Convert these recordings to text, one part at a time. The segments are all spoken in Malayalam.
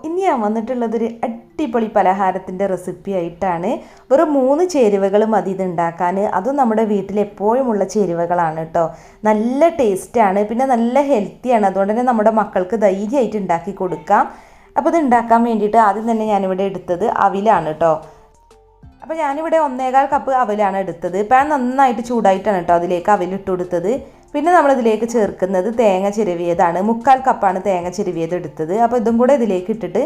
ഇനി ഞാൻ വന്നിട്ടുള്ളതൊരു അടിപൊളി പലഹാരത്തിൻ്റെ റെസിപ്പി ആയിട്ടാണ്. വെറും 3 ചേരുവകൾ മതി ഇത് ഉണ്ടാക്കാൻ. അതും നമ്മുടെ വീട്ടിൽ എപ്പോഴുമുള്ള ചേരുവകളാണ് കേട്ടോ. നല്ല ടേസ്റ്റാണ്, പിന്നെ നല്ല ഹെൽത്തിയാണ്. അതുകൊണ്ട് തന്നെ നമ്മുടെ മക്കൾക്ക് ധൈര്യമായിട്ട് ഉണ്ടാക്കി കൊടുക്കാം. അപ്പോൾ ഇത് ഉണ്ടാക്കാൻ വേണ്ടിയിട്ട് ആദ്യം തന്നെ ഞാനിവിടെ എടുത്തത് അവിലാണ് കേട്ടോ. അപ്പോൾ ഞാനിവിടെ 1.25 കപ്പ് അവിലാണ് എടുത്തത്. പാൻ നന്നായിട്ട് ചൂടായിട്ടാണ് കേട്ടോ അതിലേക്ക് അവിലിട്ട് കൊടുത്തത്. പിന്നെ നമ്മളിതിലേക്ക് ചേർക്കുന്നത് തേങ്ങ ചിരവിയതാണ്. 3/4 കപ്പാണ് തേങ്ങ ചിരവിയത് എടുത്തത്. അപ്പോൾ ഇതും കൂടെ ഇതിലേക്ക് ഇട്ടിട്ട്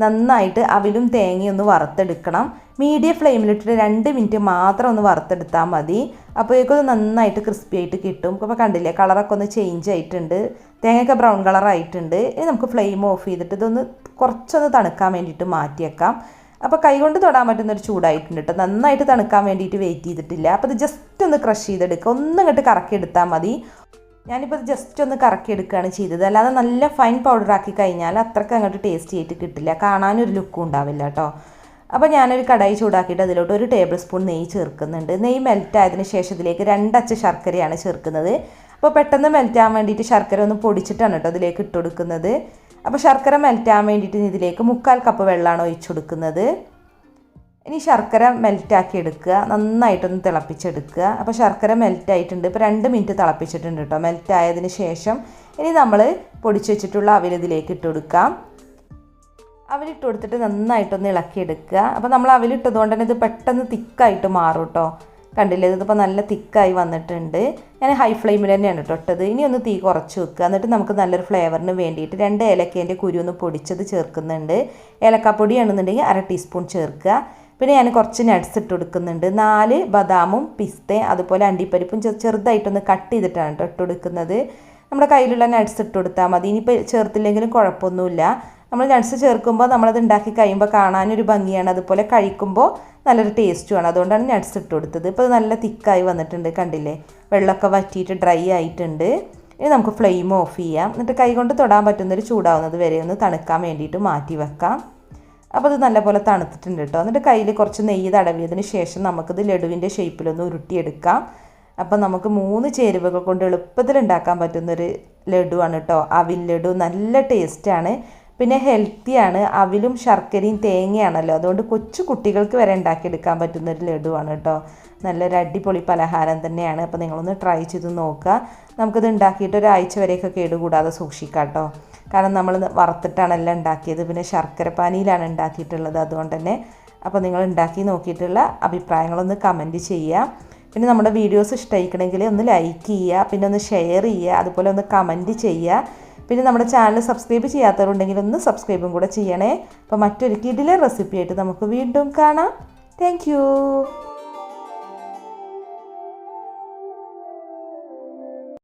നന്നായിട്ട് അവിലും തേങ്ങയും ഒന്ന് വറുത്തെടുക്കണം. മീഡിയം ഫ്ലെയിമിലിട്ടിട്ട് 2 മിനിറ്റ് മാത്രം ഒന്ന് വറുത്തെടുത്താൽ മതി. അപ്പോഴേക്കും ഇത് നന്നായിട്ട് ക്രിസ്പി ആയിട്ട് കിട്ടും. അപ്പോൾ കണ്ടില്ലേ, കളറൊക്കെ ഒന്ന് ചേഞ്ച് ആയിട്ടുണ്ട്, തേങ്ങയൊക്കെ ബ്രൗൺ കളറായിട്ടുണ്ട്. ഇനി നമുക്ക് ഫ്ലെയിം ഓഫ് ചെയ്തിട്ട് ഇതൊന്ന് കുറച്ചൊന്ന് തണുക്കാൻ വേണ്ടിയിട്ട് മാറ്റിയേക്കാം. അപ്പോൾ കൈകൊണ്ട് തൊടാൻ പറ്റുന്നൊരു ചൂടായിട്ടുണ്ട് കേട്ടോ. നന്നായിട്ട് തണുക്കാൻ വേണ്ടിയിട്ട് വെയിറ്റ് ചെയ്തിട്ടില്ല. അപ്പോൾ ഇത് ജസ്റ്റ് ഒന്ന് ക്രഷ് ചെയ്തെടുക്കുക, ഒന്നും ഇങ്ങോട്ട് കറക്കി എടുത്താൽ മതി. ഞാനിപ്പോൾ ഇത് ജസ്റ്റ് ഒന്ന് കറക്കി എടുക്കുകയാണ് ചെയ്തത്. അല്ലാതെ നല്ല ഫൈൻ പൗഡറാക്കി കഴിഞ്ഞാൽ അത്രയ്ക്ക് അങ്ങോട്ട് ടേസ്റ്റി ആയിട്ട് കിട്ടില്ല, കാണാനൊരു ലുക്കും ഉണ്ടാവില്ല കേട്ടോ. അപ്പോൾ ഞാനൊരു കടായി ചൂടാക്കിയിട്ട് അതിലോട്ട് 1 ടേബിൾ സ്പൂൺ നെയ്യ് ചേർക്കുന്നുണ്ട്. നെയ്യ് മെൽറ്റ് ആയതിനു ശേഷം ഇതിലേക്ക് 2 അച്ച് ശർക്കരയാണ് ചേർക്കുന്നത്. അപ്പോൾ പെട്ടെന്ന് മെൽറ്റ് ആവാൻ വേണ്ടിയിട്ട് ശർക്കര ഒന്ന് പൊടിച്ചിട്ടാണ് കേട്ടോ ഇതിലേക്ക് ഇട്ട് കൊടുക്കുന്നത്. അപ്പോൾ ശർക്കര മെൽറ്റാൻ വേണ്ടിയിട്ട് ഇതിലേക്ക് 3/4 കപ്പ് വെള്ളമാണ് ഒഴിച്ചു കൊടുക്കുന്നത്. ഇനി ശർക്കര മെൽറ്റാക്കി എടുക്കുക, നന്നായിട്ടൊന്ന് തിളപ്പിച്ചെടുക്കുക. അപ്പോൾ ശർക്കര മെൽറ്റായിട്ടുണ്ട്. ഇപ്പോൾ 2 മിനിറ്റ് തിളപ്പിച്ചിട്ടുണ്ട് കേട്ടോ. മെൽറ്റായതിന് ശേഷം ഇനി നമ്മൾ പൊടിച്ചു വെച്ചിട്ടുള്ള അവിൽ ഇതിലേക്ക് ഇട്ട് കൊടുക്കാം. അവിലിട്ട് കൊടുത്തിട്ട് നന്നായിട്ടൊന്ന് ഇളക്കിയെടുക്കുക. അപ്പോൾ നമ്മൾ അവിലിട്ടതുകൊണ്ട് തന്നെ ഇത് പെട്ടെന്ന് തിക്കായിട്ട് മാറും കേട്ടോ. കണ്ടില്ലേ, ഇതിപ്പോൾ നല്ല തിക്കായി വന്നിട്ടുണ്ട്. ഞാൻ ഹൈ ഫ്ലെയിമിൽ തന്നെയാണ് ഇട്ടത്. ഇനി ഒന്ന് തീ കുറച്ച് വെക്കുക. എന്നിട്ട് നമുക്ക് നല്ലൊരു ഫ്ലേവറിന് വേണ്ടിയിട്ട് 2 ഏലക്കേൻ്റെ കുരു ഒന്ന് പൊടിച്ചത് ചേർക്കുന്നുണ്ട്. ഏലക്കാപ്പൊടിയാണെന്നുണ്ടെങ്കിൽ 1/2 ടീസ്പൂൺ ചേർക്കുക. പിന്നെ ഞാൻ കുറച്ച് നട്ട്സ് ഇട്ട് കൊടുക്കുന്നുണ്ട്. 4 ബദാമും പിസ്തയും അതുപോലെ അണ്ടിപ്പരിപ്പും ചെറുതായിട്ടൊന്ന് കട്ട് ചെയ്തിട്ടാണ് കേട്ടോ ഇട്ട് കൊടുക്കുന്നത്. നമ്മുടെ കയ്യിലുള്ള നട്ട്സ് ഇട്ട് കൊടുത്താൽ മതി. ഇനിയിപ്പോൾ ചേർത്തില്ലെങ്കിലും കുഴപ്പമൊന്നുമില്ല. നമ്മൾ നട്ട്സ് ചേർക്കുമ്പോൾ നമ്മളത് ഉണ്ടാക്കി കഴിയുമ്പോൾ കാണാനൊരു ഭംഗിയാണ്, അതുപോലെ കഴിക്കുമ്പോൾ നല്ലൊരു ടേസ്റ്റുമാണ്. അതുകൊണ്ടാണ് നട്ട്സ് ഇട്ട് കൊടുത്തത്. ഇപ്പോൾ അത് നല്ല തിക്കായി വന്നിട്ടുണ്ട്, കണ്ടില്ലേ, വെള്ളമൊക്കെ വറ്റിയിട്ട് ഡ്രൈ ആയിട്ടുണ്ട്. ഇനി നമുക്ക് ഫ്ലെയിം ഓഫ് ചെയ്യാം. എന്നിട്ട് കൈകൊണ്ട് തൊടാൻ പറ്റുന്നൊരു ചൂടാവുന്നത് വരെ ഒന്ന് തണുക്കാൻ വേണ്ടിയിട്ട് മാറ്റി വെക്കാം. അപ്പോൾ അത് നല്ലപോലെ തണുത്തിട്ടുണ്ട് കേട്ടോ. എന്നിട്ട് കയ്യിൽ കുറച്ച് നെയ്യ് തടവിയതിന് ശേഷം നമുക്കിത് ലഡുവിൻ്റെ ഷേപ്പിലൊന്ന് ഉരുട്ടിയെടുക്കാം. അപ്പോൾ നമുക്ക് 3 ചേരുവകൾ കൊണ്ട് എളുപ്പത്തിൽ ഉണ്ടാക്കാൻ പറ്റുന്നൊരു ലഡുവാണ് കേട്ടോ. അവിൽ ലഡു നല്ല ടേസ്റ്റാണ്, പിന്നെ ഹെൽത്തിയാണ്. അവിലും ശർക്കരയും തേങ്ങയാണല്ലോ, അതുകൊണ്ട് കൊച്ചു കുട്ടികൾക്ക് വരെ ഉണ്ടാക്കിയെടുക്കാൻ പറ്റുന്നൊരു ലഡുവാണ് കേട്ടോ. നല്ലൊരു അടിപൊളി പലഹാരം തന്നെയാണ്. അപ്പോൾ നിങ്ങളൊന്ന് ട്രൈ ചെയ്ത് നോക്കുക. നമുക്കിത് ഉണ്ടാക്കിയിട്ട് ഒരാഴ്ച വരെയൊക്കെ കേടുകൂടാതെ സൂക്ഷിക്കാം കേട്ടോ. കാരണം നമ്മൾ വറുത്തിട്ടാണല്ലോ ഉണ്ടാക്കിയത്, പിന്നെ ശർക്കര പാനിയിലാണ് ഉണ്ടാക്കിയിട്ടുള്ളത്. അതുകൊണ്ട് തന്നെ അപ്പോൾ നിങ്ങൾ ഉണ്ടാക്കി നോക്കിയിട്ടുള്ള അഭിപ്രായങ്ങളൊന്ന് കമൻറ്റ് ചെയ്യുക. പിന്നെ നമ്മുടെ വീഡിയോസ് ഇഷ്ടമായിക്കണമെങ്കിൽ ഒന്ന് ലൈക്ക് ചെയ്യുക, പിന്നെ ഒന്ന് ഷെയർ ചെയ്യുക, അതുപോലെ ഒന്ന് കമൻറ്റ് ചെയ്യുക. പിന്നെ നമ്മുടെ ചാനൽ സബ്സ്ക്രൈബ് ചെയ്യാത്തവരുണ്ടെങ്കിൽ ഒന്ന് സബ്സ്ക്രൈബും കൂടെ ചെയ്യണേ. അപ്പോൾ മറ്റൊരു കിടിലൻ റെസിപ്പി ആയിട്ട് നമുക്ക് വീണ്ടും കാണാം. താങ്ക്